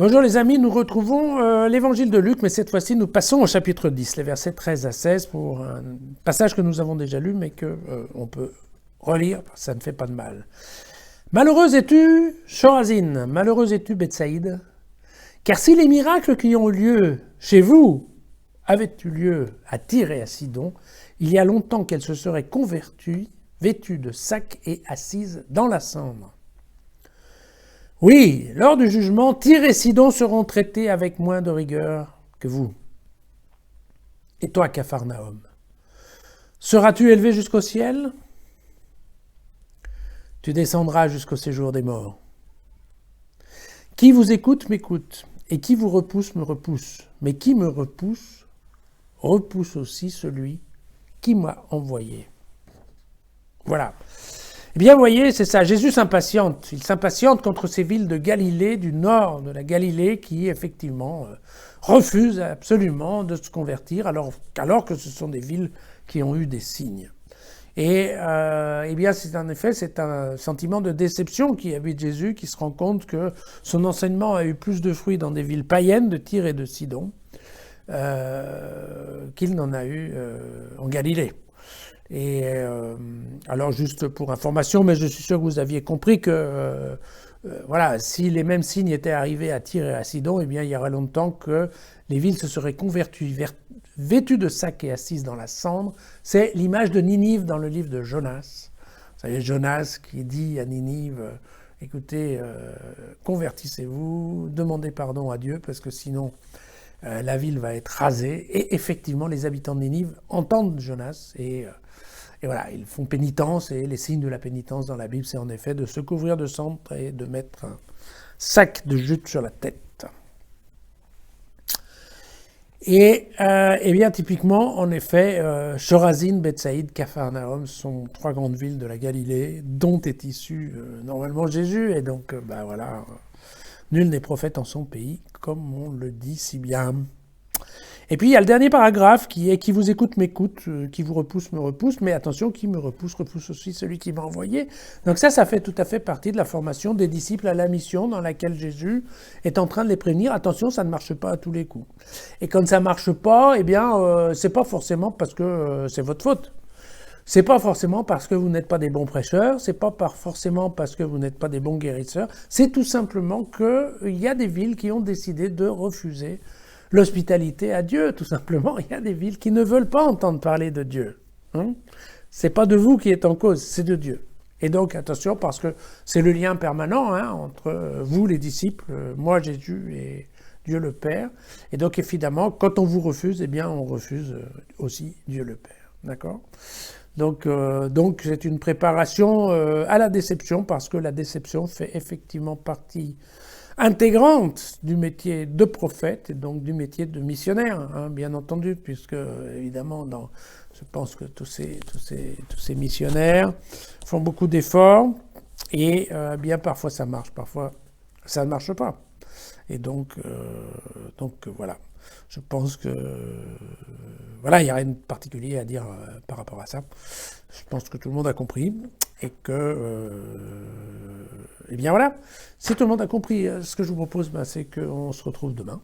Bonjour les amis, nous retrouvons l'évangile de Luc, mais cette fois-ci nous passons au chapitre 10, les versets 13 à 16, pour un passage que nous avons déjà lu, mais qu'on peut relire, ça ne fait pas de mal. Malheureuse es-tu, Chorazine, malheureuse es-tu, Bethsaïde, car si les miracles qui ont eu lieu chez vous avaient eu lieu à Tyr et à Sidon, il y a longtemps qu'elle se serait convertie, vêtue de sacs et assise dans la cendre. Oui, lors du jugement, Tyr et Sidon seront traités avec moins de rigueur que vous. Et toi, Capharnaüm, seras-tu élevé jusqu'au ciel? Tu descendras jusqu'au séjour des morts. Qui vous écoute m'écoute, et qui vous repousse me repousse. Mais qui me repousse, repousse aussi celui qui m'a envoyé. Voilà. Eh bien, vous voyez, c'est ça, Jésus s'impatiente. Il s'impatiente contre ces villes de Galilée, du nord de la Galilée, qui, effectivement, refusent absolument de se convertir, alors que ce sont des villes qui ont eu des signes. Et eh bien, c'est un sentiment de déception qui habite Jésus, qui se rend compte que son enseignement a eu plus de fruits dans des villes païennes de Tyr et de Sidon qu'il n'en a eu en Galilée. Et alors juste pour information, mais je suis sûr que vous aviez compris que voilà, si les mêmes signes étaient arrivés à Tyr et à Sidon, eh bien il y aurait longtemps que les villes se seraient converties, vêtues de sacs et assises dans la cendre. C'est l'image de Ninive dans le livre de Jonas. Vous savez, Jonas qui dit à Ninive, écoutez, convertissez-vous, demandez pardon à Dieu, parce que sinon la ville va être rasée. Et effectivement, les habitants de Ninive entendent Jonas et voilà, ils font pénitence, et les signes de la pénitence dans la Bible, c'est en effet de se couvrir de cendre et de mettre un sac de jute sur la tête. Et eh bien, typiquement, en effet, Chorazine, Bethsaïde, Capharnaüm sont trois grandes villes de la Galilée, dont est issu normalement Jésus, et donc, ben voilà, nul n'est prophète en son pays, comme on le dit si bien. Et puis il y a le dernier paragraphe qui est « Qui vous écoute m'écoute, qui vous repousse me repousse », mais attention, qui me repousse, repousse aussi celui qui m'a envoyé. Donc ça fait tout à fait partie de la formation des disciples à la mission dans laquelle Jésus est en train de les prévenir. Attention, ça ne marche pas à tous les coups. Et quand ça ne marche pas, eh bien, c'est pas forcément parce que c'est votre faute. C'est pas forcément parce que vous n'êtes pas des bons prêcheurs, c'est pas forcément parce que vous n'êtes pas des bons guérisseurs, c'est tout simplement qu'il y a des villes qui ont décidé de refuser l'hospitalité à Dieu, tout simplement. Il y a des villes qui ne veulent pas entendre parler de Dieu. C'est pas de vous qui êtes en cause, c'est de Dieu. Et donc, attention, parce que c'est le lien permanent entre vous, les disciples, moi, Jésus, et Dieu le Père. Et donc, évidemment, quand on vous refuse, eh bien, on refuse aussi Dieu le Père. D'accord ? Donc, c'est une préparation à la déception, parce que la déception fait effectivement partie intégrante du métier de prophète et donc du métier de missionnaire, bien entendu, puisque évidemment, je pense que tous ces missionnaires font beaucoup d'efforts et bien parfois ça marche, parfois ça ne marche pas. Et donc voilà, je pense que voilà, il n'y a rien de particulier à dire par rapport à ça. Je pense que tout le monde a compris et que eh bien voilà, si tout le monde a compris, ce que je vous propose, c'est qu'on se retrouve demain.